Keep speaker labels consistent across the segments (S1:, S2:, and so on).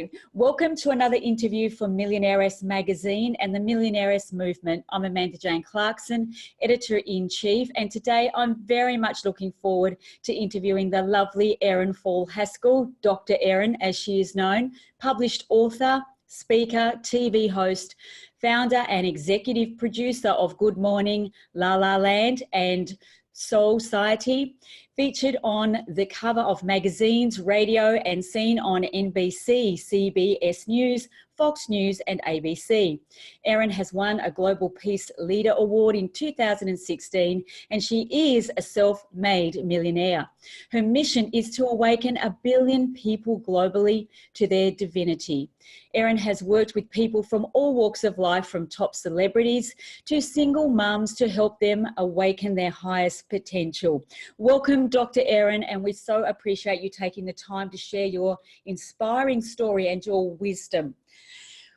S1: today. Welcome to another interview for Millionairess magazine and the Millionairess movement. I'm Amanda Jane Clarkson, Editor-in-Chief, and today I'm very much looking forward to interviewing the lovely Erin Haskell, Dr. Erin as she is known, published author, speaker, TV host, founder and executive producer of Good Morning, LaLa Land and Soulciété, featured on the cover of magazines, radio, and seen on NBC, CBS News, Fox News, and ABC. Erin has won a Global Peace Leader Award in 2016, and she is a self-made millionaire. Her mission is to awaken 1 billion people globally to their divinity. Erin has worked with people from all walks of life, from top celebrities to single mums, to help them awaken their highest potential. Welcome, Dr. Erin, and we so appreciate you taking the time to share your inspiring story and your wisdom.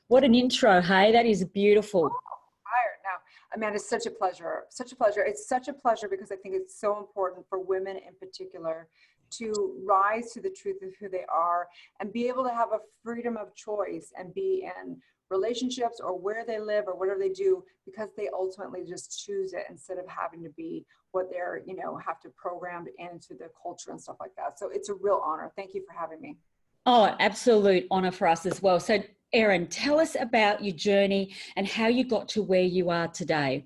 S1: What an intro, hey? That is beautiful.
S2: Now, Amanda, it's such a pleasure. Such a pleasure. It's such a pleasure because I think it's so important for women in particular to rise to the truth of who they are and be able to have a freedom of choice and be in relationships or where they live or whatever they do because they ultimately just choose it instead of having to be what they're, have to programmed into the culture and stuff like that. So it's a real honor. Thank you for having me.
S1: Oh, absolute honor for us as well. So Erin, tell us about your journey and how you got to where you are today.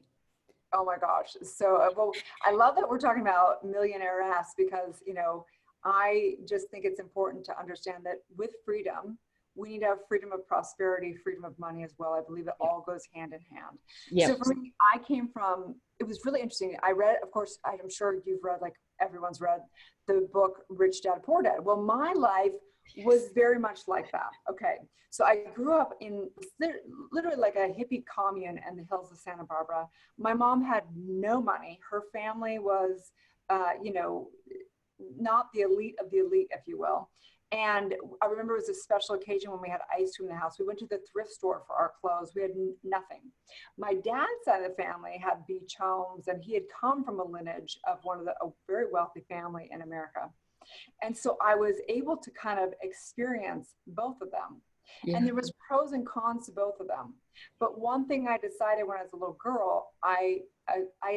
S2: Oh my gosh. So, well, I love that we're talking about Millionairess because, I just think it's important to understand that with freedom, we need to have freedom of prosperity, freedom of money as well. I believe it all goes hand in hand. Yep. So for me, I came from, it was really interesting. I read, of course, I'm sure you've read, like everyone's read the book, Rich Dad, Poor Dad. Well, my life was very much like that. Okay. So I grew up in literally like a hippie commune in the hills of Santa Barbara. My mom had no money. Her family was, not the elite of the elite, if you will. And I remember it was a special occasion when we had ice cream in the house. We went to the thrift store for our clothes. We had nothing. My dad's side of the family had beach homes, and he had come from a lineage of a very wealthy family in America. And so I was able to kind of experience both of them. Yeah. And there was pros and cons to both of them. But one thing I decided when I was a little girl, I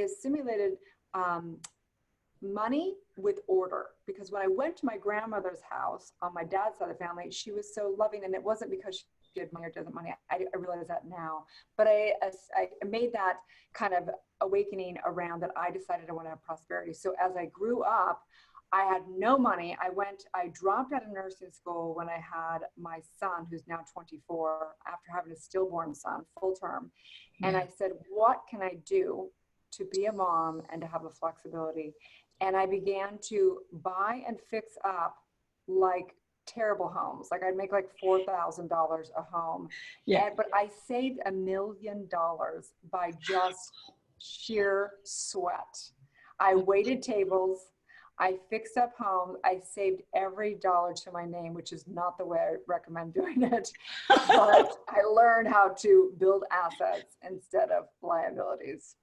S2: assimilated money with order, because when I went to my grandmother's house on my dad's side of the family, she was so loving, and it wasn't because she had money or doesn't money. I realize that now, but I made that kind of awakening around that. I decided I want to have prosperity. So as I grew up, I had no money. I dropped out of nursing school when I had my son, who's now 24, after having a stillborn son, full term. And I said, what can I do to be a mom and to have the flexibility? And I began to buy and fix up like terrible homes. Like I'd make like $4,000 a home. Yeah. But I saved $1 million by just sheer sweat. I waited tables. I fixed up homes. I saved every dollar to my name, which is not the way I recommend doing it. But I learned how to build assets instead of liabilities.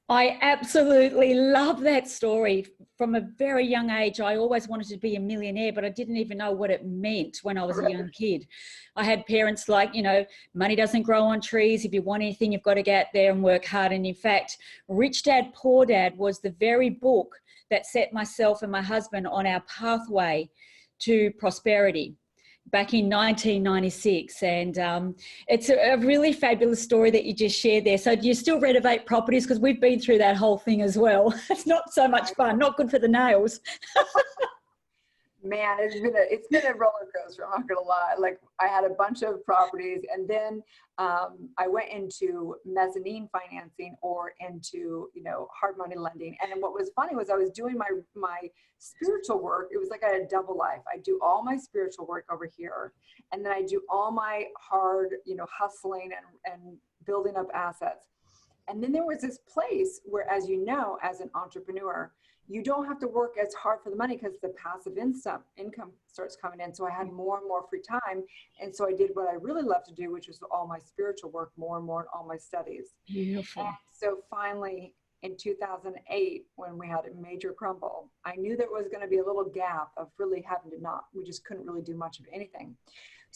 S1: I absolutely love that story. From a very young age, I always wanted to be a millionaire, but I didn't even know what it meant when I was a young kid. I had parents like, money doesn't grow on trees. If you want anything, you've got to get there and work hard. And in fact, Rich Dad, Poor Dad was the very book that set myself and my husband on our pathway to prosperity back in 1996. And it's a really fabulous story that you just shared there. So do you still renovate properties? Because we've been through that whole thing as well. It's not so much fun, not good for the nails.
S2: Man, it's been a roller coaster, I'm not gonna lie. Like I had a bunch of properties, and then I went into mezzanine financing or into hard money lending. And then what was funny was I was doing my spiritual work. It was like I had a double life. I do all my spiritual work over here, and then I do all my hard hustling and building up assets. And then there was this place where, as you know, as an entrepreneur, you don't have to work as hard for the money because the passive income starts coming in. So I had more and more free time. And so I did what I really love to do, which was all my spiritual work, more and more in all my studies.
S1: Beautiful.
S2: And so finally, in 2008, when we had a major crumble, I knew there was going to be a little gap of really having to we just couldn't really do much of anything.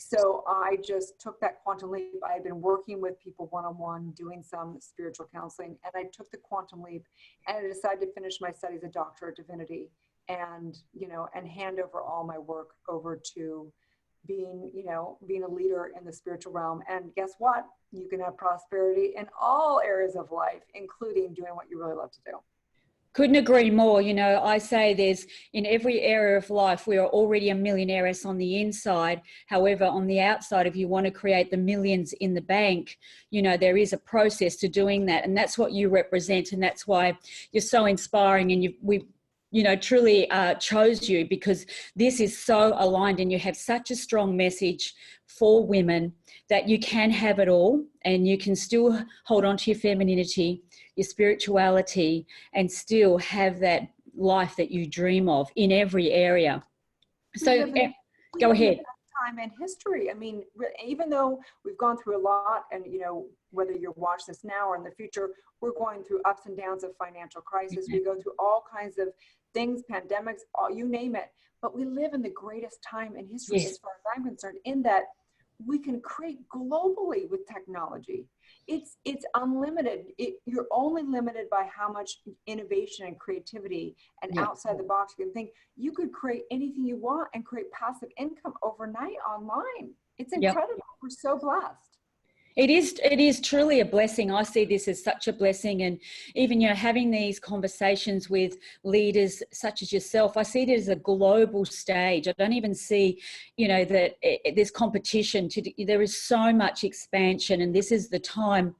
S2: So I just took that quantum leap. I had been working with people one-on-one, doing some spiritual counseling, and I took the quantum leap and I decided to finish my studies at Doctor of Divinity and, and hand over all my work over to being a leader in the spiritual realm. And guess what? You can have prosperity in all areas of life, including doing what you really love to do.
S1: Couldn't agree more. I say there's in every area of life, we are already a millionairess on the inside. However, on the outside, if you want to create the millions in the bank, there is a process to doing that. And that's what you represent. And that's why you're so inspiring. And we truly chose you because this is so aligned and you have such a strong message for women that you can have it all and you can still hold on to your femininity, your spirituality, and still have that life that you dream of in every area. So go ahead.
S2: Time in history. I mean, even though we've gone through a lot and, whether you're watching this now or in the future, we're going through ups and downs of financial crisis. We go through all kinds of things, pandemics, you name it. But we live in the greatest time in history, as far as I'm concerned, in that we can create globally with technology. It's unlimited. You're only limited by how much innovation and creativity and outside the box you can think. You could create anything you want and create passive income overnight online. It's incredible. We're so blessed.
S1: It is truly a blessing. I see this as such a blessing. And even, having these conversations with leaders such as yourself, I see it as a global stage. I don't even see, that there's competition. There is so much expansion. And this is the time,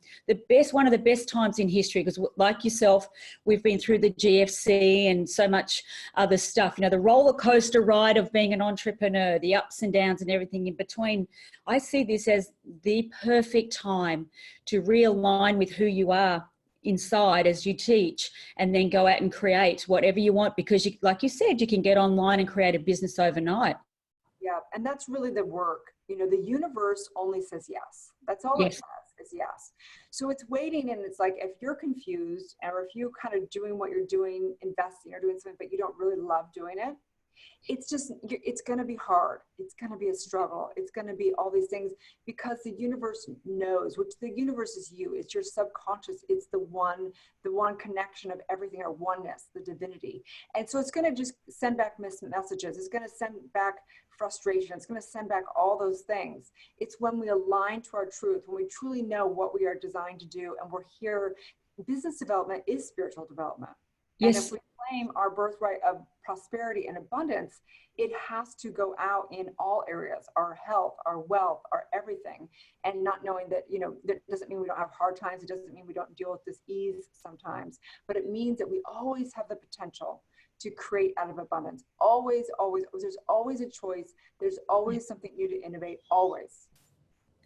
S1: one of the best times in history, because like yourself, we've been through the GFC and so much other stuff, the roller coaster ride of being an entrepreneur, the ups and downs and everything in between. I see this as the perfect time to realign with who you are inside as you teach and then go out and create whatever you want because like you said, you can get online and create a business overnight.
S2: Yeah, and that's really the work. The universe only says yes. That's all it says is yes. So it's waiting, and it's like if you're confused or if you're kind of doing what you're doing, investing or doing something, but you don't really love doing it, it's going to be hard. It's going to be a struggle. It's going to be all these things because the universe knows, which the universe is you. It's your subconscious. It's the one connection of everything, or oneness, the divinity. And so it's going to just send back messages. It's going to send back frustration. It's going to send back all those things. It's when we align to our truth, when we truly know what we are designed to do, and we're here. Business development is spiritual development. And if we claim our birthright of prosperity and abundance, it has to go out in all areas, our health, our wealth, our everything. And not knowing that, that doesn't mean we don't have hard times. It doesn't mean we don't deal with this ease sometimes, but it means that we always have the potential to create out of abundance. Always, always, there's always a choice. There's always something new to innovate, always.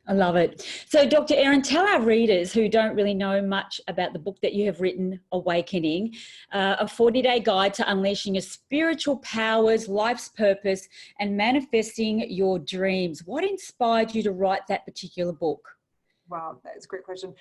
S1: I love it. So Dr. Erin, tell our readers who don't really know much about the book that you have written, Awakening, a 40-day guide to unleashing your spiritual powers, life's purpose, and manifesting your dreams. What inspired you to write that particular book?
S2: Wow, that's a great question.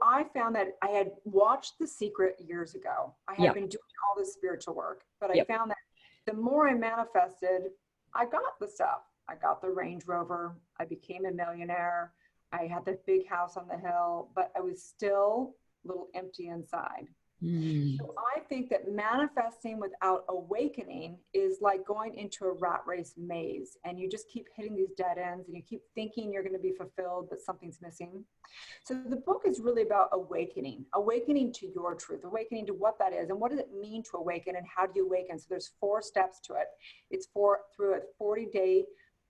S2: I found that I had watched The Secret years ago. I had been doing all this spiritual work, but I found that the more I manifested, I got the stuff. I got the Range Rover. I became a millionaire. I had the big house on the hill, but I was still a little empty inside. So I think that manifesting without awakening is like going into a rat race maze, and you just keep hitting these dead ends and you keep thinking you're going to be fulfilled, but something's missing. So the book is really about awakening to your truth, awakening to what that is, and what does it mean to awaken, and how do you awaken? So there's 4 steps to it. It's through a 40-day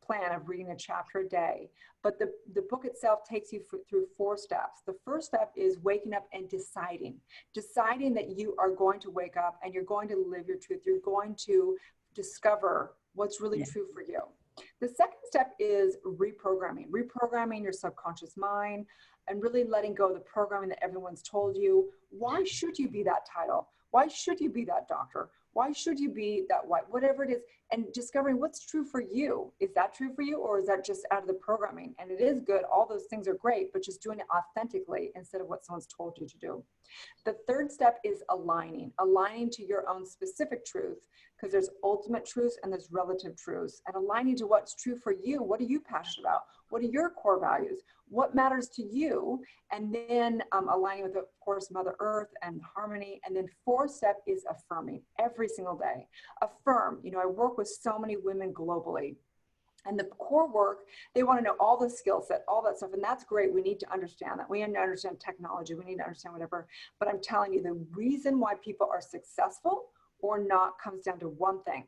S2: plan of reading a chapter a day. But the book itself takes you through 4 steps. The first step is waking up and deciding that you are going to wake up and you're going to live your truth. You're going to discover what's really true for you. The second step is reprogramming your subconscious mind and really letting go of the programming that everyone's told you. Why should you be that title? Why should you be that doctor? Why should you be that white? Whatever it is, and discovering what's true for you. Is that true for you, or is that just out of the programming? And it is good. All those things are great, but just doing it authentically instead of what someone's told you to do. The third step is aligning to your own specific truth, because there's ultimate truths and there's relative truths, and aligning to what's true for you. What are you passionate about? What are your core values? What matters to you? And then aligning with, of course, Mother Earth and harmony. And then fourth step is affirming every single day. Affirm. You know, I work with so many women globally. And the core work, they want to know all the skill set, all that stuff. And that's great. We need to understand that. We need to understand technology. We need to understand whatever. But I'm telling you, the reason why people are successful or not comes down to one thing.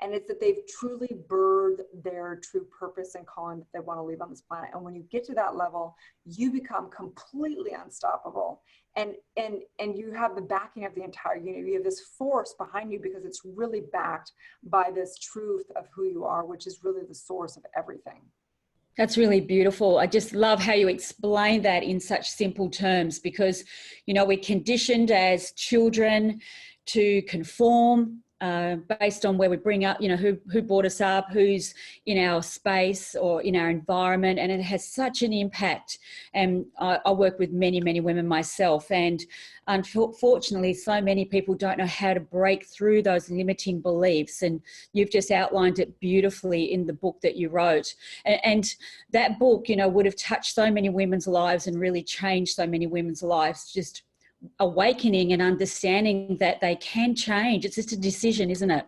S2: And it's that they've truly birthed their true purpose and calling that they want to leave on this planet. And when you get to that level, you become completely unstoppable. And you have the backing of the entire unit. You have this force behind you because it's really backed by this truth of who you are, which is really the source of everything.
S1: That's really beautiful. I just love how you explain that in such simple terms, because, you know, we're conditioned as children to conform based on where we bring up, you know, who brought us up, who's in our space or in our environment. And it has such an impact. And I work with many, many women myself. And unfortunately, so many people don't know how to break through those limiting beliefs. And you've just outlined it beautifully in the book that you wrote. And that book, you know, would have touched so many women's lives and really changed so many women's lives, just awakening and understanding that they can change. It's just a decision, isn't it?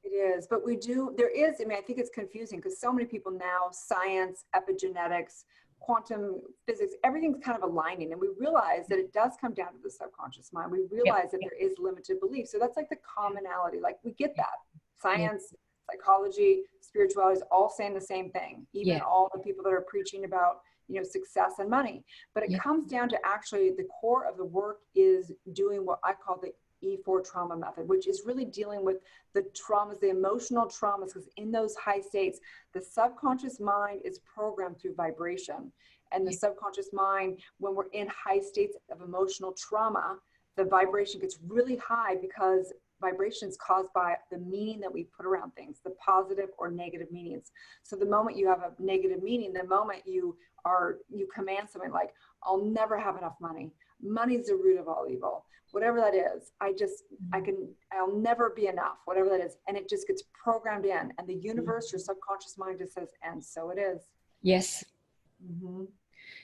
S2: It is, but there is, I mean, I think it's confusing because so many people now, science, epigenetics, quantum physics, everything's kind of aligning. And we realize that it does come down to the subconscious mind. We realize that there is limited belief. So that's like the commonality. Like we get that. Science, psychology, spirituality is all saying the same thing. Even all the people that are preaching about, you know, success and money. But it comes down to actually the core of the work is doing what I call the E4 trauma method, which is really dealing with the traumas, the emotional traumas, because in those high states, the subconscious mind is programmed through vibration. And the subconscious mind, when we're in high states of emotional trauma, the vibration gets really high because vibration is caused by the meaning that we put around things, the positive or negative meanings. So the moment you have a negative meaning, the moment you command something like, I'll never have enough money. Money's the root of all evil. Whatever that is, I'll never be enough, whatever that is. And it just gets programmed in. And the universe, your subconscious mind just says, and so it is.
S1: Yes. Mm-hmm.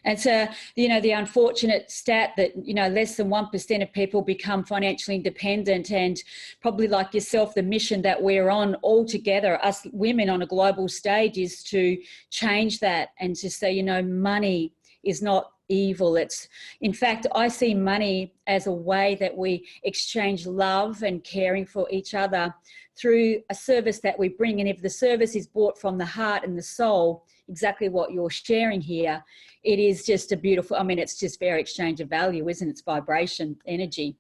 S1: And so, you know, the unfortunate stat that, you know, less than 1% of people become financially independent, and probably like yourself, the mission that we're on all together, us women on a global stage, is to change that and to say, you know, money is not evil. It's, in fact, I see money as a way that we exchange love and caring for each other through a service that we bring. And if the service is bought from the heart and the soul, exactly what you're sharing here, it is just a beautiful, I mean, it's just fair exchange of value, isn't it? It's vibration, energy.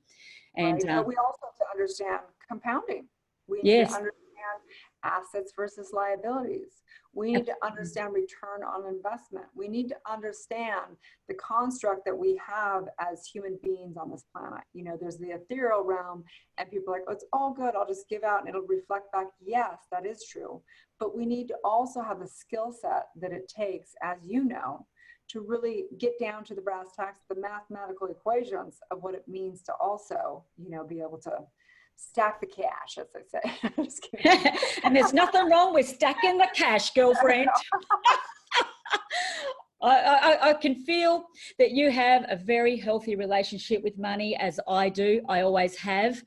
S1: And
S2: but we also have to understand compounding. We need to understand assets versus liabilities. We need to understand return on investment. We need to understand the construct that we have as human beings on this planet. You know, there's the ethereal realm, and people are like, oh, it's all good, I'll just give out and it'll reflect back. Yes, that is true. But we need to also have the skill set that it takes, as you know, to really get down to the brass tacks, the mathematical equations of what it means to also, you know, be able to stack the cash, as I say. Just kidding.
S1: And there's nothing wrong with stacking the cash, girlfriend. I can feel that you have a very healthy relationship with money, as I do. I always have,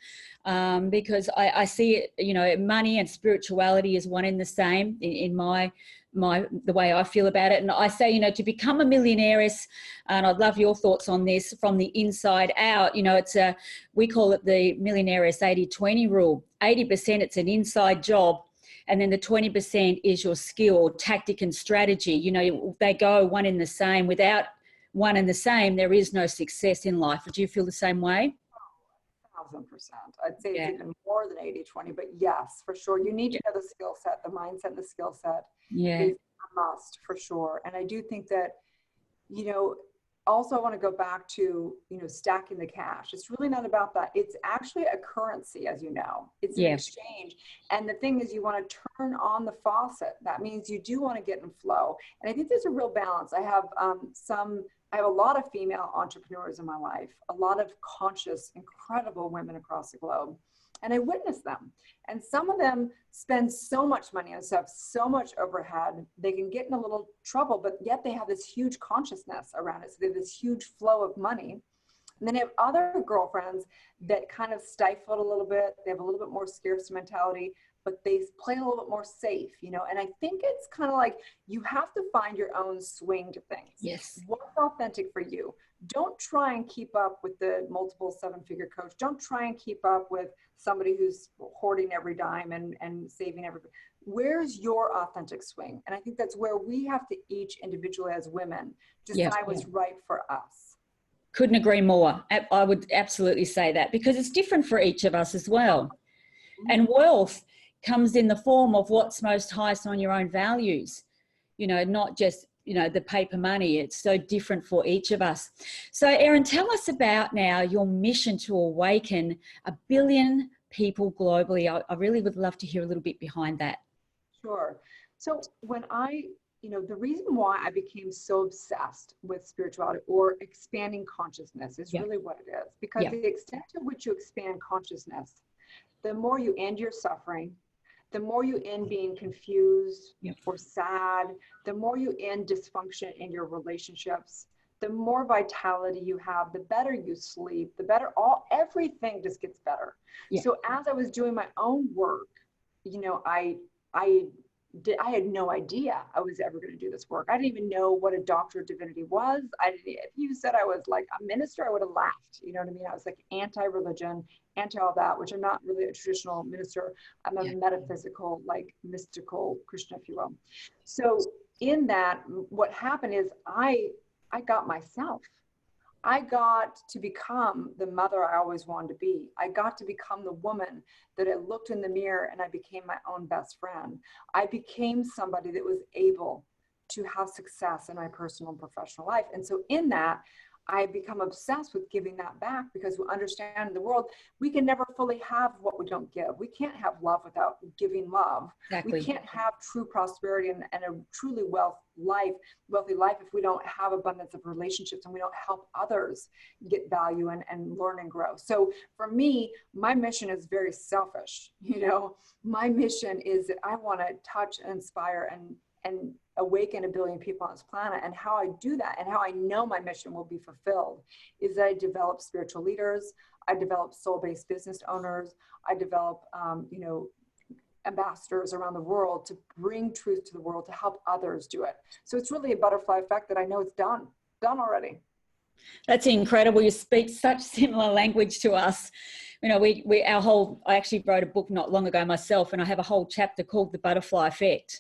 S1: because I see it, you know, money and spirituality is one in the same in the way I feel about it. And I say, you know, to become a millionairess, and I'd love your thoughts on this, from the inside out, you know, we call it the Millionairess 80-20 rule. 80% it's an inside job, and then the 20% is your skill, tactic and strategy. You know, they go one in the same. Without one and the same, there is no success in life. Do you feel the same way?
S2: 1,000%. I'd say it's even more than 80-20, but yes, for sure. You need to know the skill set, the mindset, and the skill set is a must, for sure. And I do think that, you know, also I want to go back to, stacking the cash. It's really not about that. It's actually a currency, as you know. It's an exchange. And the thing is, you want to turn on the faucet. That means you do want to get in flow. And I think there's a real balance. I have a lot of female entrepreneurs in my life, a lot of conscious, incredible women across the globe. And I witness them. And some of them spend so much money on stuff, so much overhead, they can get in a little trouble, but yet they have this huge consciousness around it. So they have this huge flow of money. And then they have other girlfriends that kind of stifle it a little bit. They have a little bit more scarcity mentality, but they play a little bit more safe, and I think it's kind of like you have to find your own swing to things.
S1: Yes.
S2: What's authentic for you? Don't try and keep up with the multiple 7-figure coach. Don't try and keep up with somebody who's hoarding every dime and saving every. Where's your authentic swing? And I think that's where we have to each individually as women decide what's right for us.
S1: Couldn't agree more. I would absolutely say that, because it's different for each of us as well. And wealth comes in the form of what's most highest on your own values, not just, the paper money. It's so different for each of us. So Erin, tell us about now your mission to awaken 1 billion people globally. I really would love to hear a little bit behind that.
S2: Sure. So when the reason why I became so obsessed with spirituality or expanding consciousness is really what it is, because the extent to which you expand consciousness, the more you end your suffering, the more you end being confused or sad, the more you end dysfunction in your relationships, the more vitality you have, the better you sleep, the better everything just gets better. So as I was doing my own work, I had no idea I was ever going to do this work. I didn't even know what a doctor of divinity was. If you said I was like a minister, I would have laughed. You know what I mean? I was like anti-religion, anti all that, which I'm not really a traditional minister. I'm a metaphysical, like mystical Christian, if you will. So in that, what happened is I got myself. I got to become the mother I always wanted to be. I got to become the woman that I looked in the mirror and I became my own best friend. I became somebody that was able to have success in my personal and professional life. And so in that, I become obsessed with giving that back, because we understand in the world, we can never fully have what we don't give. We can't have love without giving love. Exactly. We can't have true prosperity and a truly wealthy life if we don't have abundance of relationships and we don't help others get value and learn and grow. So for me, my mission is very selfish. My mission is that I want to touch and inspire and awaken 1 billion people on this planet. And how I do that and how I know my mission will be fulfilled is that I develop spiritual leaders, I develop soul-based business owners, I develop, ambassadors around the world to bring truth to the world, to help others do it. So it's really a butterfly effect that I know it's done already.
S1: That's incredible. You speak such similar language to us. I actually wrote a book not long ago myself, and I have a whole chapter called The Butterfly Effect.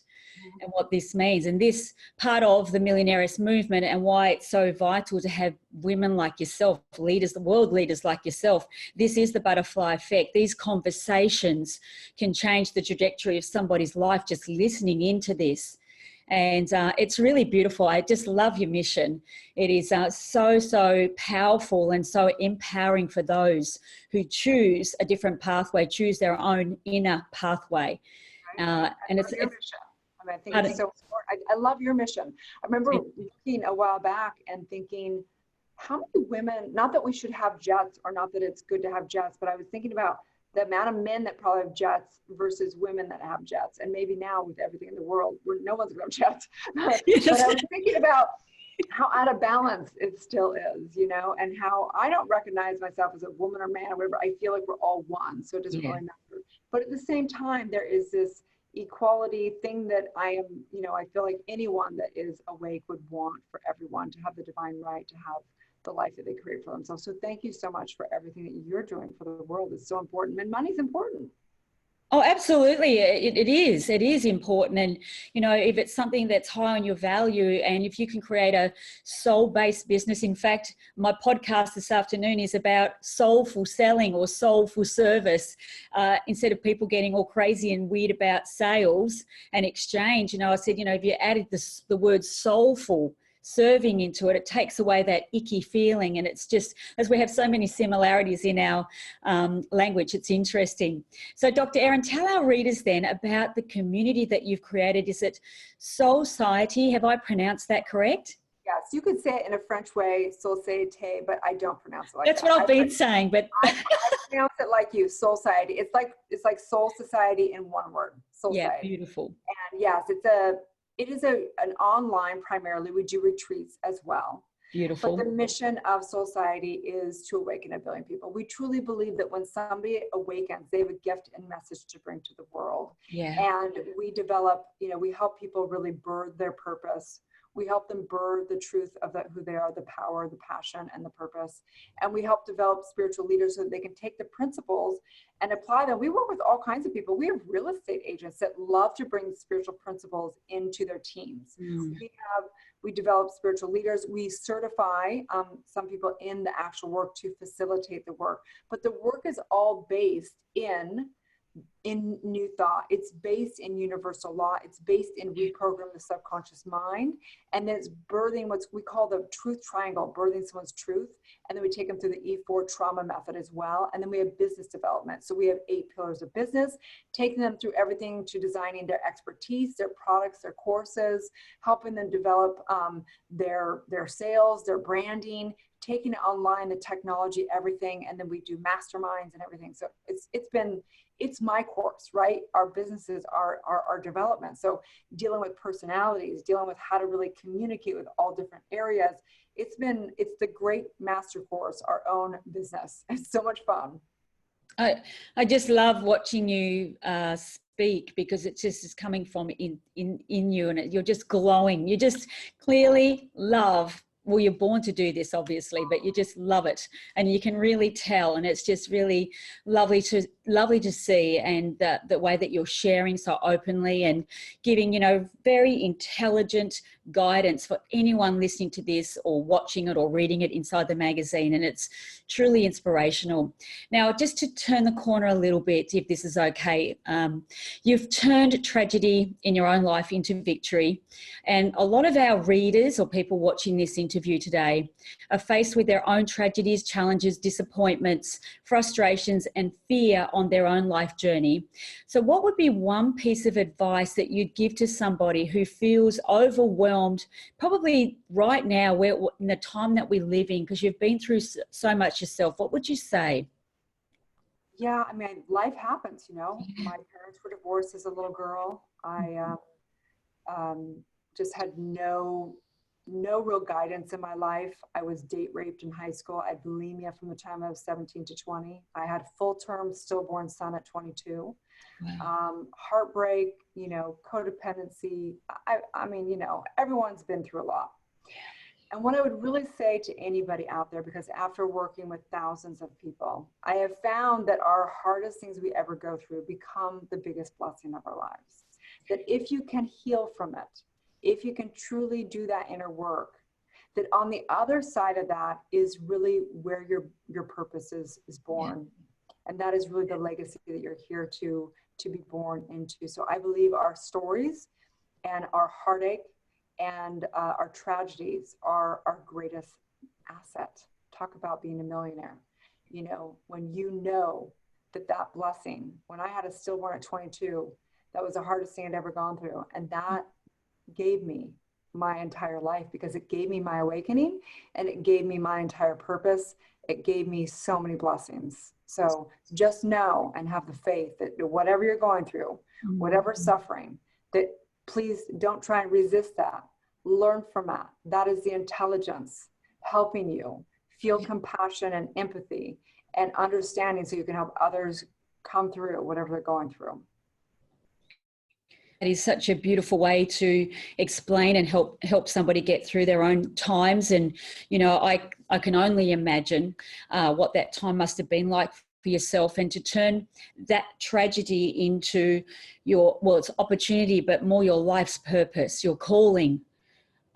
S1: And what this means, and this part of the Millionairess movement, and why it's so vital to have women like yourself, leaders, the world leaders like yourself. This is the butterfly effect. These conversations can change the trajectory of somebody's life just listening into this. And it's really beautiful. I just love your mission. It is so powerful and so empowering for those who choose a different pathway, choose their own inner pathway.
S2: And it's your mission. I think it's so important. I love your mission. I remember looking a while back and thinking, how many women, not that we should have jets or not that it's good to have jets, but I was thinking about the amount of men that probably have jets versus women that have jets. And maybe now with everything in the world, no one's going to have jets. But I was thinking about how out of balance it still is, and how I don't recognize myself as a woman or man or whatever. I feel like we're all one. So it doesn't really matter. But at the same time, there is this equality thing that I am, I feel like anyone that is awake would want for everyone to have the divine right to have the life that they create for themselves. So thank you so much for everything that you're doing for the world. It's so important, and money's important.
S1: Oh, absolutely. It is important. And, if it's something that's high on your value, and if you can create a soul-based business. In fact, my podcast this afternoon is about soulful selling or soulful service. Instead of people getting all crazy and weird about sales and exchange, I said, if you added the word soulful serving into it, it takes away that icky feeling. And it's just, as we have so many similarities in our language, it's interesting. So Dr. Erin, tell our readers then about the community that you've created. Is it Soulciété? Have I pronounced that correct?
S2: Yes, you could say it in a French way, Soulciété, but I don't pronounce it like
S1: That's
S2: that.
S1: what I've been saying, but
S2: I pronounce it like you, Soulciété. It's like Soul Society in one word, Soulciété.
S1: yeah, beautiful.
S2: And yes, it is an online primarily. We do retreats as well.
S1: Beautiful.
S2: But the mission of Soulciété is to awaken 1 billion people. We truly believe that when somebody awakens, they have a gift and message to bring to the world.
S1: Yeah.
S2: And we develop, we help people really birth their purpose. We help them birth the truth of who they are, the power, the passion, and the purpose. And we help develop spiritual leaders so that they can take the principles and apply them. We work with all kinds of people. We have real estate agents that love to bring spiritual principles into their teams. We develop spiritual leaders. We certify some people in the actual work to facilitate the work. But the work is all based in new thought. It's based in universal law. It's based in reprogram the subconscious mind. And then it's birthing what we call the truth triangle, birthing someone's truth. And then we take them through the E4 trauma method as well. And then we have business development. So we have 8 pillars of business, taking them through everything to designing their expertise, their products, their courses, helping them develop their sales, their branding, taking it online, the technology, everything. And then we do masterminds and everything. So it's my course, right? Our businesses are our development. So dealing with personalities, dealing with how to really communicate with all different areas. It's the great master course, our own business. It's so much fun.
S1: I just love watching you speak, because it just is coming from in you, and you're just glowing. You just clearly love. Well, you're born to do this, obviously, but you just love it, and you can really tell. And it's just really lovely to see, and the way that you're sharing so openly and giving, very intelligent guidance for anyone listening to this or watching it or reading it inside the magazine. And it's truly inspirational. Now, just to turn the corner a little bit, if this is okay, you've turned tragedy in your own life into victory. And a lot of our readers or people watching this interview today are faced with their own tragedies, challenges, disappointments, frustrations, and fear on their own life journey. So what would be one piece of advice that you'd give to somebody who feels overwhelmed, probably right now, where in the time that we live in, because you've been through so much yourself? What would you say?
S2: Yeah, I mean, life happens, My parents were divorced as a little girl. I just had no real guidance in my life. I was date raped in high school. I had bulimia from the time I was 17 to 20. I had full-term stillborn son at 22. Wow. Heartbreak, codependency. I mean, everyone's been through a lot. And what I would really say to anybody out there, because after working with thousands of people, I have found that our hardest things we ever go through become the biggest blessing of our lives. That if you can heal from it, if you can truly do that inner work, that on the other side of that is really where your purpose is born. And that is really the legacy that you're here to be born into. So I believe our stories and our heartache and our tragedies are our greatest asset. Talk about being a millionaire. When that blessing, when I had a stillborn at 22, that was the hardest thing I'd ever gone through. And that gave me my entire life, because it gave me my awakening and it gave me my entire purpose. It gave me so many blessings. So just know and have the faith that whatever you're going through, whatever suffering, that please don't try and resist that. Learn from that. That is the intelligence helping you feel compassion and empathy and understanding, so you can help others come through whatever they're going through.
S1: It is such a beautiful way to explain and help somebody get through their own times. And, I can only imagine what that time must have been like for yourself, and to turn that tragedy into it's opportunity, but more your life's purpose, your calling,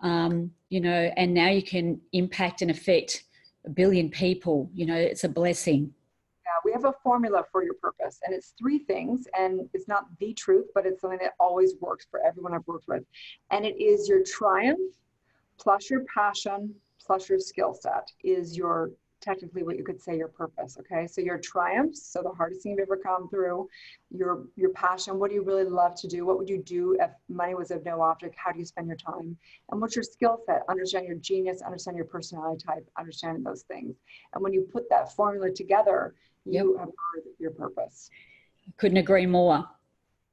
S1: and now you can impact and affect 1 billion people. It's a blessing.
S2: We have a formula for your purpose, and it's 3 things, and it's not the truth, but it's something that always works for everyone I've worked with. And it is your triumph, plus your passion, plus your skill set is your, technically what you could say, your purpose. Okay. So your triumphs, so the hardest thing you've ever come through, your passion, what do you really love to do? What would you do if money was of no object? How do you spend your time? And what's your skill set? Understand your genius, understand your personality type, understand those things. And when you put that formula together, you have heard your purpose.
S1: Couldn't agree more.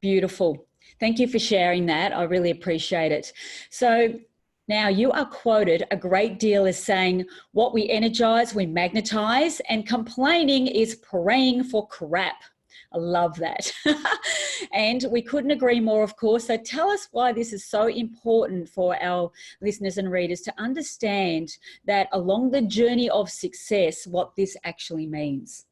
S1: Beautiful. Thank you for sharing that. I really appreciate it. So now you are quoted a great deal as saying, what we energize, we magnetize, and complaining is praying for crap. I love that. And we couldn't agree more, of course. So tell us why this is so important for our listeners and readers to understand that along the journey of success, what this actually means.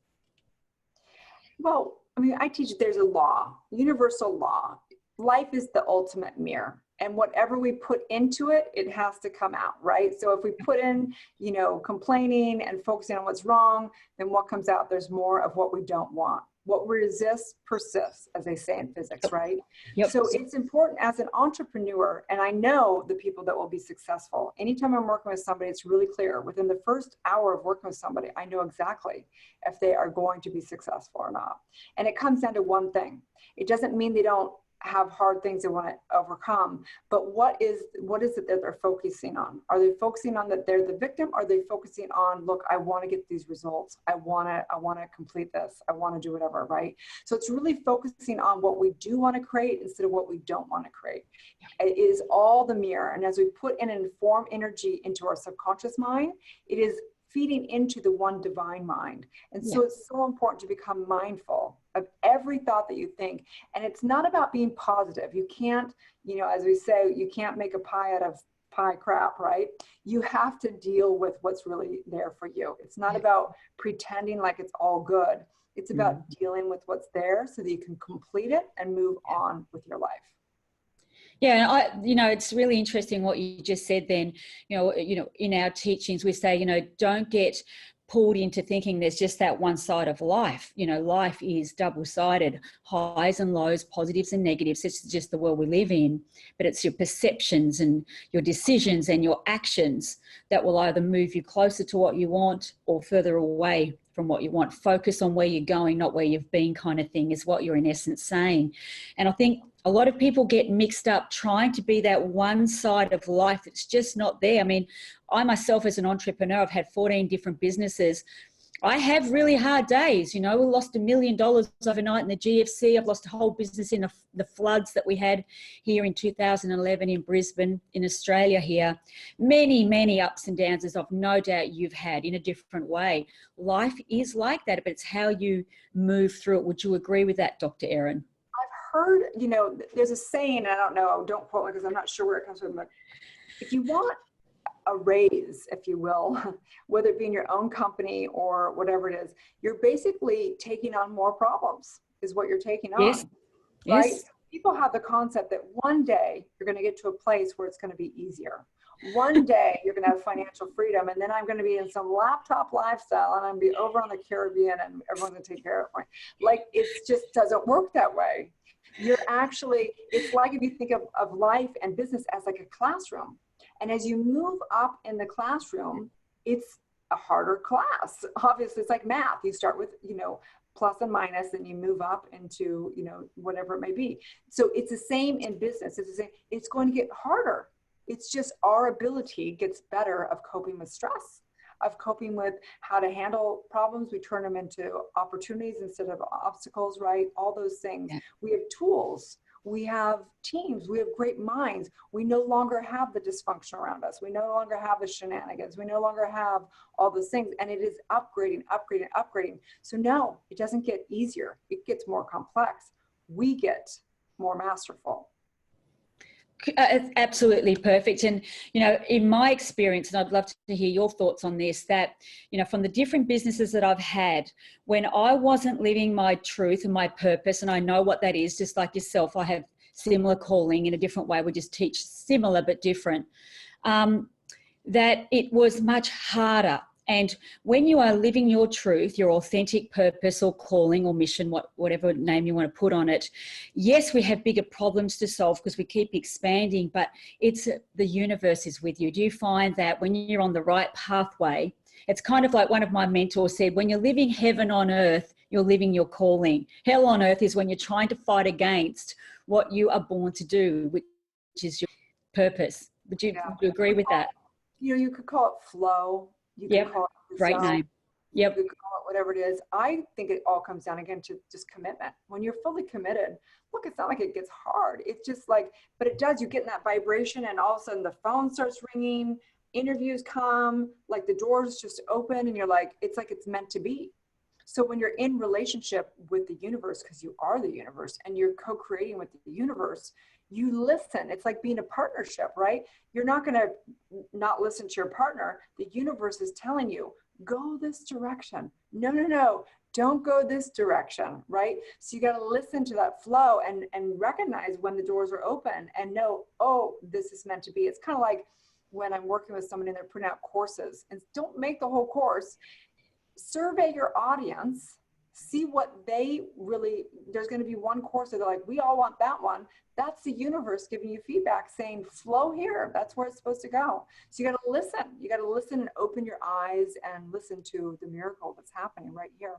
S2: Well, I mean, I teach there's a law, universal law. Life is the ultimate mirror. And whatever we put into it, it has to come out, right? So if we put in, complaining and focusing on what's wrong, then what comes out? There's more of what we don't want. What we resist persists, as they say in physics, right?
S1: Yep.
S2: So it's important as an entrepreneur, and I know the people that will be successful. Anytime I'm working with somebody, it's really clear. Within the first hour of working with somebody, I know exactly if they are going to be successful or not. And it comes down to one thing. It doesn't mean they don't have hard things they want to overcome, but what is it that they're focusing on? Are they focusing on that they're the victim? Are they focusing on, look, I want to get these results. I want to complete this. I want to do whatever, right? So it's really focusing on what we do want to create instead of what we don't want to create. It is all the mirror. And as we put an informed energy into our subconscious mind, it is feeding into the one divine mind. And so it's so important to become mindful of every thought that you think. And it's not about being positive. You can't, as we say, you can't make a pie out of pie crap, right? You have to deal with what's really there for you. It's not about pretending like it's all good. It's about dealing with what's there so that you can complete it and move on with your life.
S1: Yeah, it's really interesting what you just said then. In our teachings, we say, don't get pulled into thinking there's just that one side of life. Life is double-sided, highs and lows, positives and negatives. It's just the world we live in, but it's your perceptions and your decisions and your actions that will either move you closer to what you want or further away from what you want. Focus on where you're going, not where you've been, kind of thing is what you're in essence saying. And I think a lot of people get mixed up trying to be that one side of life that's just not there. I mean, I myself as an entrepreneur, I've had 14 different businesses. I have really hard days. We lost $1 million overnight in the GFC. I've lost a whole business in the floods that we had here in 2011 in Brisbane, in Australia here. Many, many ups and downs, as I've no doubt you've had in a different way. Life is like that, but it's how you move through it. Would you agree with that, Dr. Erin?
S2: Heard, there's a saying, I don't know, don't quote me because I'm not sure where it comes from, but if you want a raise, if you will, whether it be in your own company or whatever it is, you're basically taking on more problems is what you're taking on.
S1: Yes.
S2: Right?
S1: Yes.
S2: So people have the concept that one day you're going to get to a place where it's going to be easier. One day you're going to have financial freedom, and then I'm going to be in some laptop lifestyle and I'm going to be over on the Caribbean and everyone's going to take care of me. Like, it just doesn't work that way. It's like if you think of life and business as like a classroom. And as you move up in the classroom, it's a harder class. Obviously, it's like math. You start with, plus and minus, and you move up into, whatever it may be. So it's the same in business. It's going to get harder. It's just our ability gets better of coping with stress, of coping with how to handle problems. We turn them into opportunities instead of obstacles, right? All those things. Yeah. We have tools. We have teams. We have great minds. We no longer have the dysfunction around us. We no longer have the shenanigans. We no longer have all those things. And it is upgrading. So no, it doesn't get easier. It gets more complex. We get more masterful.
S1: Absolutely perfect. And, in my experience, and I'd love to hear your thoughts on this, that, from the different businesses that I've had, when I wasn't living my truth and my purpose, and I know what that is, just like yourself, I have similar calling in a different way. We just teach similar but different, that it was much harder And when you are living your truth, your authentic purpose or calling or mission, whatever name you want to put on it, yes, we have bigger problems to solve because we keep expanding, but it's the universe is with you. Do you find that when you're on the right pathway, it's kind of like one of my mentors said, when you're living heaven on earth, you're living your calling. Hell on earth is when you're trying to fight against what you are born to do, which is your purpose. Would you agree with that?
S2: You know, you could call it flow. You could call it the
S1: great
S2: zone.
S1: name. Yep.
S2: You could call it whatever it is. I think it all comes down again to just commitment. When you're fully committed, look, it's not like it gets hard. It's just like, but it does. You get in that vibration, and all of a sudden the phone starts ringing, interviews come, like the doors just open, and you're like, it's like it's meant to be. So when you're in relationship with the universe, because you are the universe and you're co-creating with the universe, you listen. It's like being a partnership, right? You're not going to not listen to your partner. The universe is telling you, go this direction. No, no, no, don't go this direction, right? So you got to listen to that flow and recognize when the doors are open and know, oh, this is meant to be. It's kind of like when I'm working with somebody and they're putting out courses, and don't make the whole course. Survey your audience, see what they really, there's going to be one course that they're like, we all want that one. That's the universe giving you feedback saying, flow here. That's where it's supposed to go. So you got to listen. You got to listen and open your eyes and listen to the miracle that's happening right here.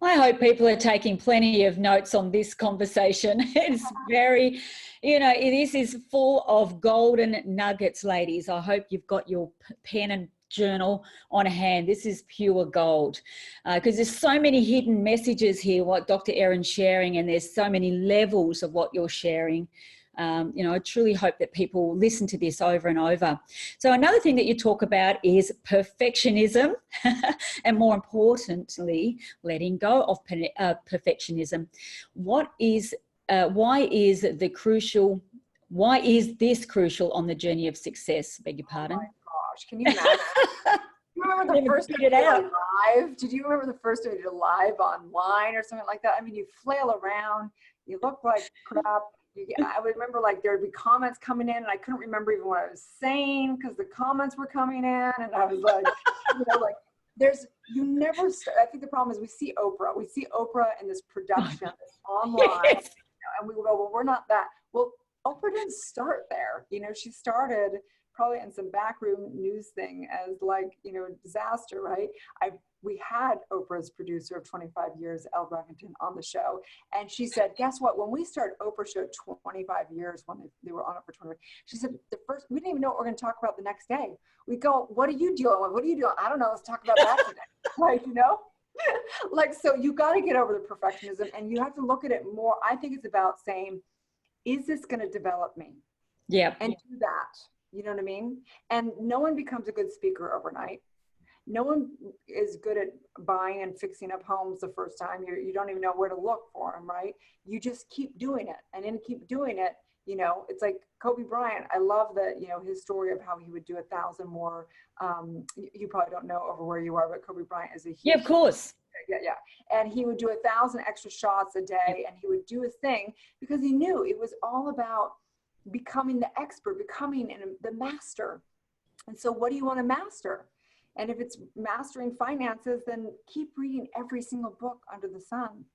S1: I hope people are taking plenty of notes on this conversation. It's very, this is full of golden nuggets, ladies. I hope you've got your pen and journal on hand. This is pure gold because there's so many hidden messages here, what Dr. Erin's sharing, and there's so many levels of what you're sharing. I truly hope that people listen to this over and over. So another thing that you talk about is perfectionism and more importantly, letting go of perfectionism. Why is this crucial on the journey of success? Beg your pardon.
S2: Oh my gosh, can you imagine? You remember the first time you did a live? Did you remember the first time you did a live online or something like that? I mean, you flail around, you look like crap. I would remember like there would be comments coming in and I couldn't remember even what I was saying because the comments were coming in and I was like, I think the problem is we see Oprah in this production online and we will go, well, we're not that. Well, Oprah didn't start there. She started probably in some backroom news thing as disaster, right? We had Oprah's producer of 25 years, Elle Breckington, on the show. And she said, guess what? When we started Oprah show 25 years, when they were on it for 25, she said, we didn't even know what we're going to talk about the next day. We go, what are you dealing with? What are you doing? I don't know. Let's talk about that today. Right, so you got to get over the perfectionism and you have to look at it more. I think it's about saying, is this going to develop me?
S1: Yeah.
S2: And do that. You know what I mean? And no one becomes a good speaker overnight. No one is good at buying and fixing up homes the first time. You don't even know where to look for them, right? You just keep doing it. And then keep doing it, it's like Kobe Bryant. I love his story of how he would do 1,000 more. You probably don't know over where you are, but Kobe Bryant is a huge...
S1: Yeah, of course.
S2: Yeah. And he would do 1,000 extra shots a day and he would do his thing because he knew it was all about becoming the expert, becoming the master. And so what do you want to master? And if it's mastering finances, then keep reading every single book under the sun.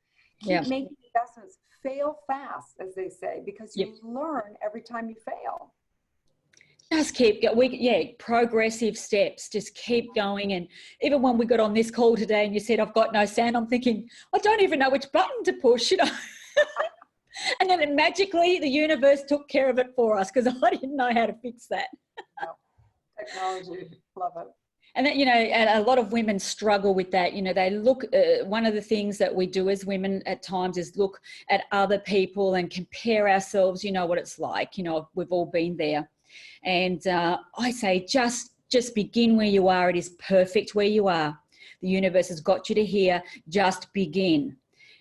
S2: Keep making investments. Fail fast, as they say, because you learn every time you fail.
S1: Just keep going. Progressive steps. Just keep going. And even when we got on this call today and you said, I've got no sound, I'm thinking, I don't even know which button to push, And then magically the universe took care of it for us because I didn't know how to fix that.
S2: Technology, love it.
S1: And that, and a lot of women struggle with that. They look, one of the things that we do as women at times is look at other people and compare ourselves. You know what it's like, we've all been there. And I say, just begin where you are. It is perfect where you are. The universe has got you to here. Just begin.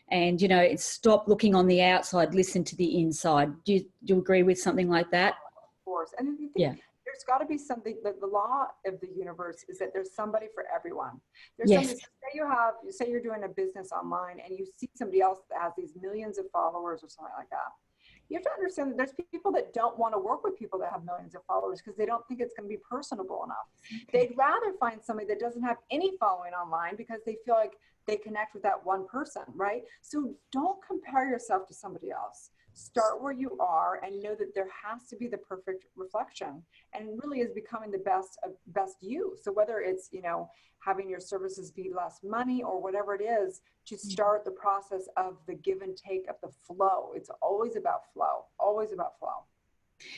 S1: And, stop looking on the outside, listen to the inside. Do you agree with something like that?
S2: Of course. And if you think there's got to be something, the law of the universe is that there's somebody for everyone. There's somebody, say you're doing a business online and you see somebody else that has these millions of followers or something like that. You have to understand that there's people that don't want to work with people that have millions of followers because they don't think it's going to be personable enough. They'd rather find somebody that doesn't have any following online because they feel like they connect with that one person, right? So don't compare yourself to somebody else. Start where you are and know that there has to be the perfect reflection, and really is becoming the best you. So whether it's, you know, having your services be less money or whatever it is, to start the process of the give and take of the flow. It's always about flow, always about flow.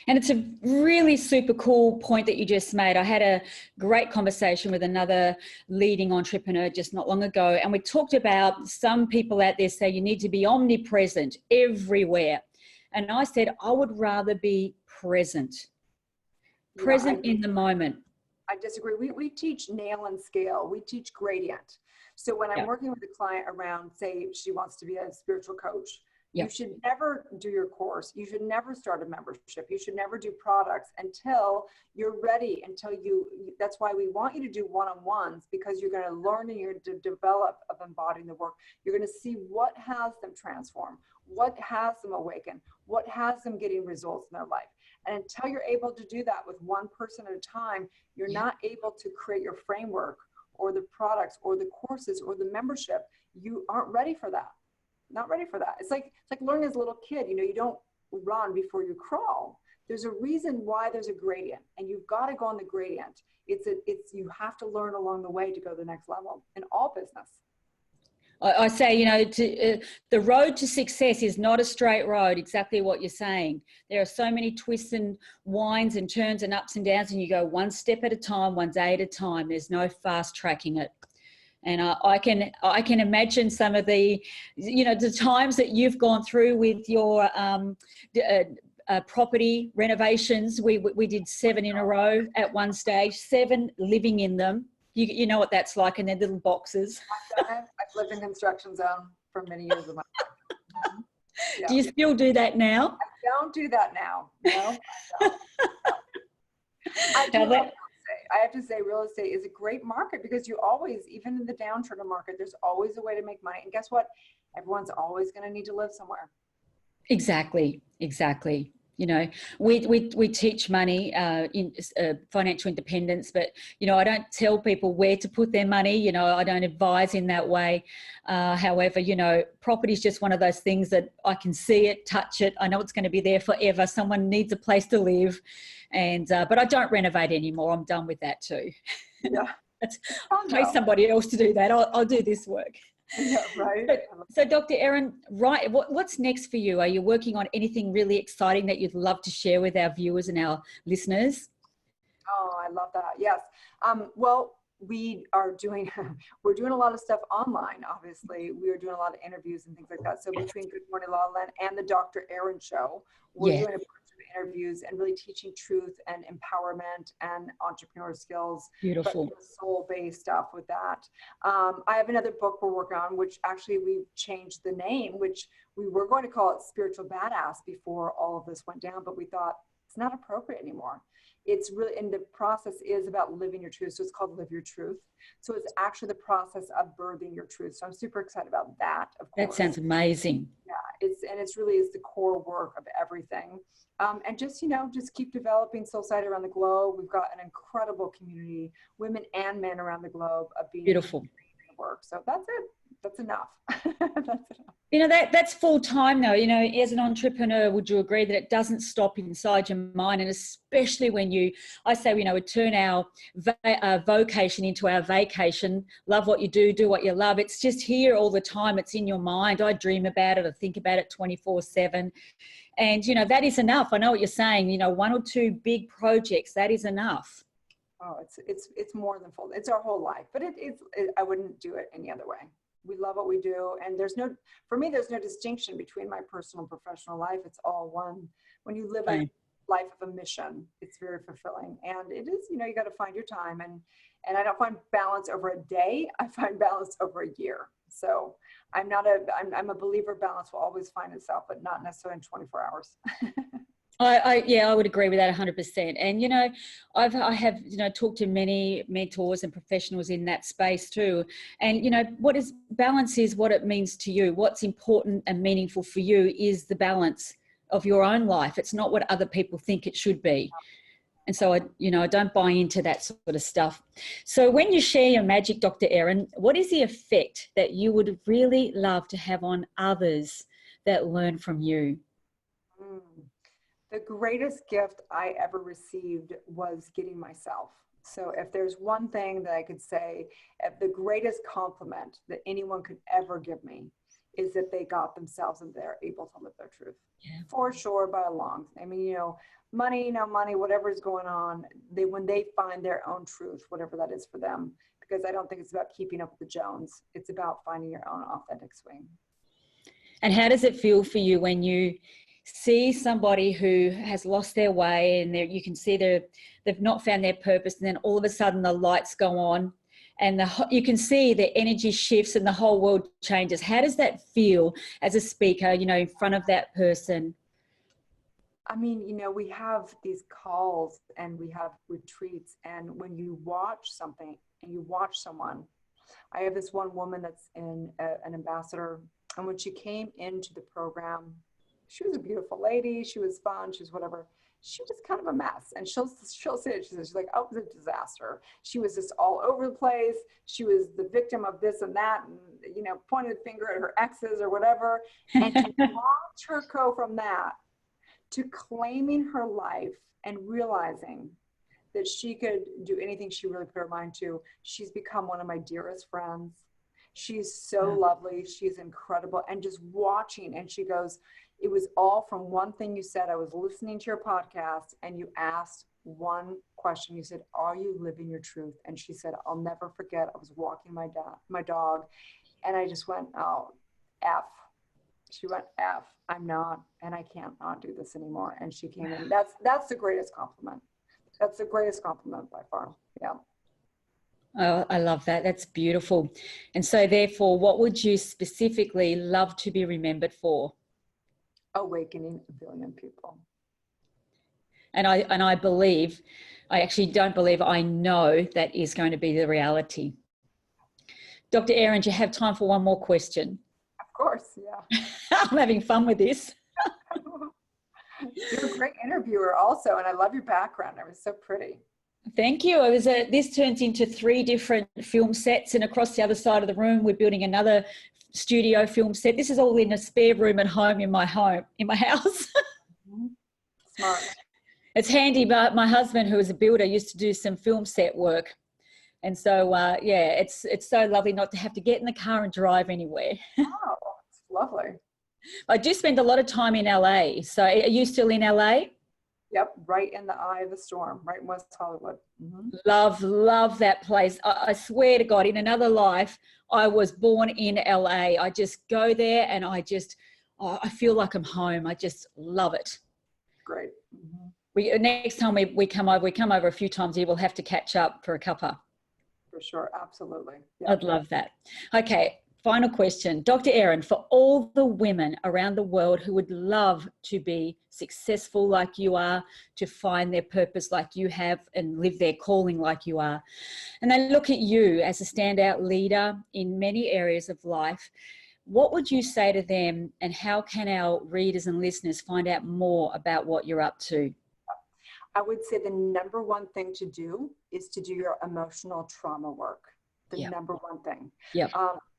S1: And it's a really super cool point that you just made. I had a great conversation with another leading entrepreneur just not long ago, and we talked about some people out there say you need to be omnipresent everywhere. And I said, I would rather be present in the moment.
S2: I disagree. We teach nail and scale. We teach gradient. So when I'm working with a client around, say she wants to be a spiritual coach, you should never do your course. You should never start a membership. You should never do products until you're ready, that's why we want you to do one-on-ones, because you're going to learn and you're going to develop of embodying the work. You're going to see what has them transform, what has them awaken, what has them getting results in their life. And until you're able to do that with one person at a time, you're not able to create your framework or the products or the courses or the membership. You aren't ready for that. Not ready for that. It's like learning as a little kid. You know, you don't run before you crawl. There's a reason why there's a gradient, and you've got to go on the gradient. You have to learn along the way to go to the next level in all business.
S1: I say, you know, the road to success is not a straight road. Exactly what you're saying. There are so many twists and winds and turns and ups and downs, and you go one step at a time, one day at a time. There's no fast tracking it. And I can imagine some of the, you know, the times that you've gone through with your property renovations. We did 7 in a row at one stage, 7 living in them. You know what that's like in their little boxes.
S2: I've lived in construction zone for many years of my life.
S1: Yeah. Do you still do that now?
S2: I don't do that now. No, I don't. I have to say real estate is a great market because you always, even in the downturn of market, there's always a way to make money. And guess what? Everyone's always going to need to live somewhere.
S1: Exactly. You know, we teach money in financial independence, but, you know, I don't tell people where to put their money. You know, I don't advise in that way. However, you know, property is just one of those things that I can see it, touch it. I know it's going to be there forever. Someone needs a place to live. And, but I don't renovate anymore. I'm done with that too.
S2: Yeah.
S1: Pay somebody else to do that. I'll do this work.
S2: Yeah, right.
S1: So Dr. Erin, right, what's next for you? Are you working on anything really exciting that you'd love to share with our viewers and our listeners?
S2: Oh, I love that. Yes. Well, we're doing a lot of stuff online. Obviously, we are doing a lot of interviews and things like that. So between Good Morning LaLa and the Dr. Erin show, we're doing a bunch of interviews and really teaching truth and empowerment and entrepreneur skills.
S1: Beautiful.
S2: But soul-based stuff with that. I have another book we're working on, which actually we've changed the name, which we were going to call it Spiritual Badass before all of this went down, but we thought it's not appropriate anymore. It's really, and the process is about living your truth. So it's called Live Your Truth. So it's actually the process of birthing your truth. So I'm super excited about that. Of course.
S1: That sounds amazing.
S2: Yeah, it's really is the core work of everything. And just, you know, just keep developing Soulciété around the globe. We've got an incredible community, women and men around the globe of being
S1: beautiful
S2: work. So that's it. That's enough. That's enough.
S1: You know, that's full time though. You know, as an entrepreneur, would you agree that it doesn't stop inside your mind? And especially when I say, you know, we turn our vocation into our vacation, love what you do what you love. It's just here all the time. It's in your mind. I dream about it. I think about it 24/7. And, you know, that is enough. I know what you're saying, you know, 1 or 2 big projects, that is enough.
S2: Oh, it's more than full. It's our whole life, but I wouldn't do it any other way. We love what we do. And for me, there's no distinction between my personal and professional life. It's all one. When you live a life of a mission, it's very fulfilling. And it is, you know, you got to find your time. And I don't find balance over a day. I find balance over a year. So I'm a believer balance will always find itself, but not necessarily in 24 hours.
S1: I would agree with that 100%. And, you know, I have, you know, talked to many mentors and professionals in that space too. And, you know, balance is what it means to you. What's important and meaningful for you is the balance of your own life. It's not what other people think it should be. And so I don't buy into that sort of stuff. So when you share your magic, Dr. Erin, what is the effect that you would really love to have on others that learn from you?
S2: The greatest gift I ever received was getting myself. So if there's one thing that I could say, the greatest compliment that anyone could ever give me is that they got themselves and they're able to live their truth. Yeah. For sure, by a long. I mean, money, no money, whatever's going on, when they find their own truth, whatever that is for them, because I don't think it's about keeping up with the Jones. It's about finding your own authentic swing.
S1: And how does it feel for you when you see somebody who has lost their way and you can see they've not found their purpose, and then all of a sudden the lights go on and you can see the energy shifts and the whole world changes? How does that feel as a speaker, in front of that person?
S2: I mean, we have these calls and we have retreats, and when you watch something and you watch someone, I have this one woman that's an ambassador, and when she came into the program, she was a beautiful lady. She was fun. She was whatever. She was kind of a mess. And she'll say it. She's like, oh, it was a disaster. She was just all over the place. She was the victim of this and that, and, pointed the finger at her exes or whatever. And to watch her go from that to claiming her life and realizing that she could do anything she really put her mind to. She's become one of my dearest friends. She's so lovely. She's incredible. And just watching, and she goes, it was all from one thing you said. I was listening to your podcast and you asked one question. You said, are you living your truth? And she said, I'll never forget. I was walking my dog, and I just went, oh, F. She went, F, I'm not, and I can't not do this anymore. And she came in. That's the greatest compliment. That's the greatest compliment by far. Yeah.
S1: Oh, I love that. That's beautiful. And so therefore, what would you specifically love to be remembered for?
S2: Awakening a billion people.
S1: And I believe, I actually don't believe, I know that is going to be the reality. Dr. Erin, do you have time for one more question?
S2: Of course, yeah.
S1: I'm having fun with this.
S2: You're a great interviewer also, and I love your background. It was so pretty.
S1: Thank you. This turns into 3 different film sets, and across the other side of the room, we're building another studio film set. This is all in a spare room at home in my house.
S2: Smart.
S1: It's handy, but my husband, who is a builder, used to do some film set work. And so, it's so lovely not to have to get in the car and drive anywhere.
S2: Oh, it's lovely.
S1: I do spend a lot of time in LA. So are you still in LA?
S2: Yep, right in the eye of the storm, right in West Hollywood. Mm-hmm.
S1: Love that place. I swear to God, in another life, I was born in LA. I just go there and I feel like I'm home. I just love it.
S2: Great. Mm-hmm.
S1: Next time we come over a few times here, we'll have to catch up for a cuppa.
S2: For sure, absolutely. Yep.
S1: I'd love that. Okay, final question. Dr. Erin, for all the women around the world who would love to be successful like you are, to find their purpose like you have and live their calling like you are, and they look at you as a standout leader in many areas of life, what would you say to them, and how can our readers and listeners find out more about what you're up to?
S2: I would say the number one thing to do is to do your emotional trauma work. The number one thing.
S1: Yep.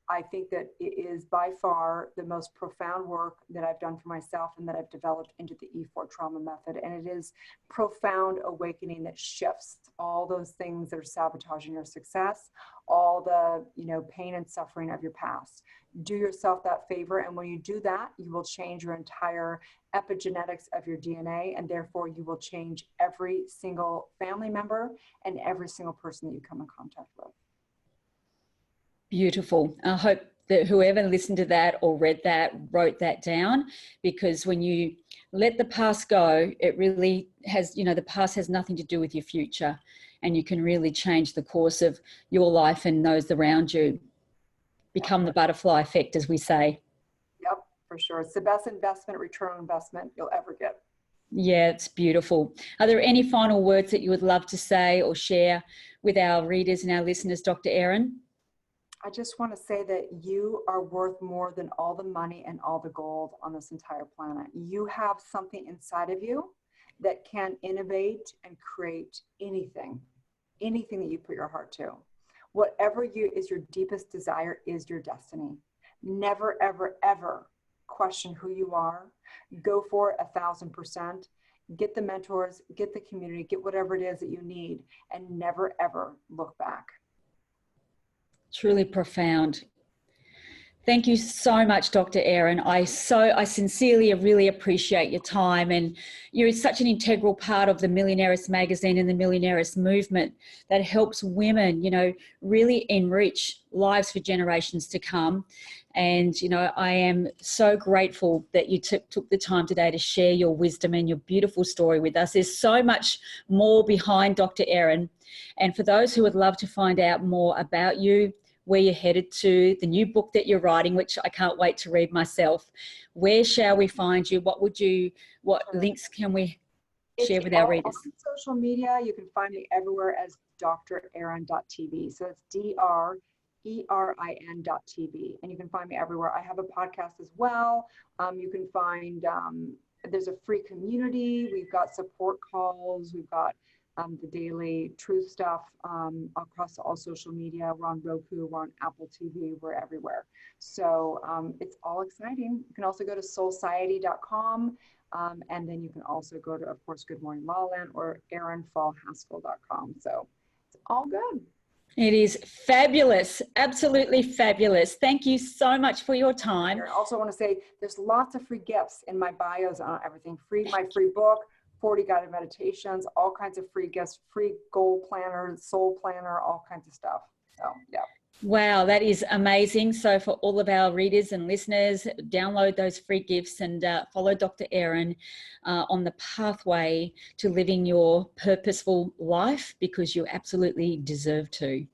S2: I think that it is by far the most profound work that I've done for myself and that I've developed into the E4 trauma method. And it is profound awakening that shifts all those things that are sabotaging your success, all the, pain and suffering of your past. Do yourself that favor. And when you do that, you will change your entire epigenetics of your DNA. And therefore you will change every single family member and every single person that you come in contact with. Beautiful.
S1: I hope that whoever listened to that or read that wrote that down, because when you let the past go, it really has, the past has nothing to do with your future, and you can really change the course of your life and those around you. Become the butterfly effect, as we say.
S2: Yep, for sure. It's the best return on investment you'll ever get.
S1: Yeah, it's beautiful. Are there any final words that you would love to say or share with our readers and our listeners, Dr. Erin?
S2: I just want to say that you are worth more than all the money and all the gold on this entire planet. You have something inside of you that can innovate and create anything that you put your heart to. Whatever is your deepest desire is your destiny. Never, ever, ever question who you are. Go for it 1,000%. Get the mentors, get the community, get whatever it is that you need, and never, ever look back.
S1: Truly profound. Thank you so much, Dr. Erin. I sincerely really appreciate your time, and you're such an integral part of the Millionairess magazine and the Millionairess movement that helps women, you know, really enrich lives for generations to come. And, you know, I am so grateful that you took the time today to share your wisdom and your beautiful story with us. There's so much more behind Dr. Erin. And for those who would love to find out more about you, where you're headed to, the new book that you're writing, which I can't wait to read myself, where shall we find you? What links can we share with our readers?
S2: On social media, you can find me everywhere as drerin.tv. So it's DRERIN.tv. And you can find me everywhere. I have a podcast as well. You can find, there's a free community. We've got support calls. We've got the daily truth stuff across all social media. We're on Roku, we're on Apple TV, we're everywhere. So it's all exciting. You can also go to Soulciété.com, and then you can also go to, of course, Good Morning LaLa or erinfallhaskell.com. So it's all good.
S1: It is fabulous, absolutely fabulous. Thank you so much for your time.
S2: I also want to say there's lots of free gifts in my bios on everything. My free book, 40 guided meditations, all kinds of free gifts, free goal planner, soul planner, all kinds of stuff. So, yeah.
S1: Wow, that is amazing. So for all of our readers and listeners, download those free gifts and follow Dr. Erin on the pathway to living your purposeful life, because you absolutely deserve to.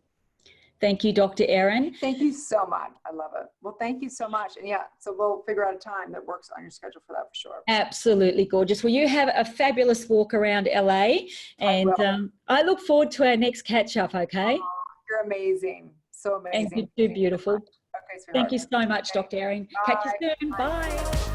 S1: Thank you, Dr. Erin.
S2: Thank you so much. I love it. Well, thank you so much. And yeah, so we'll figure out a time that works on your schedule for that for sure.
S1: Absolutely gorgeous. Well, you have a fabulous walk around LA, and I look forward to our next catch up, okay?
S2: Oh, you're amazing. So amazing.
S1: And you're too beautiful.
S2: Okay,
S1: thank you so much, Dr. Erin. Catch you soon. Bye.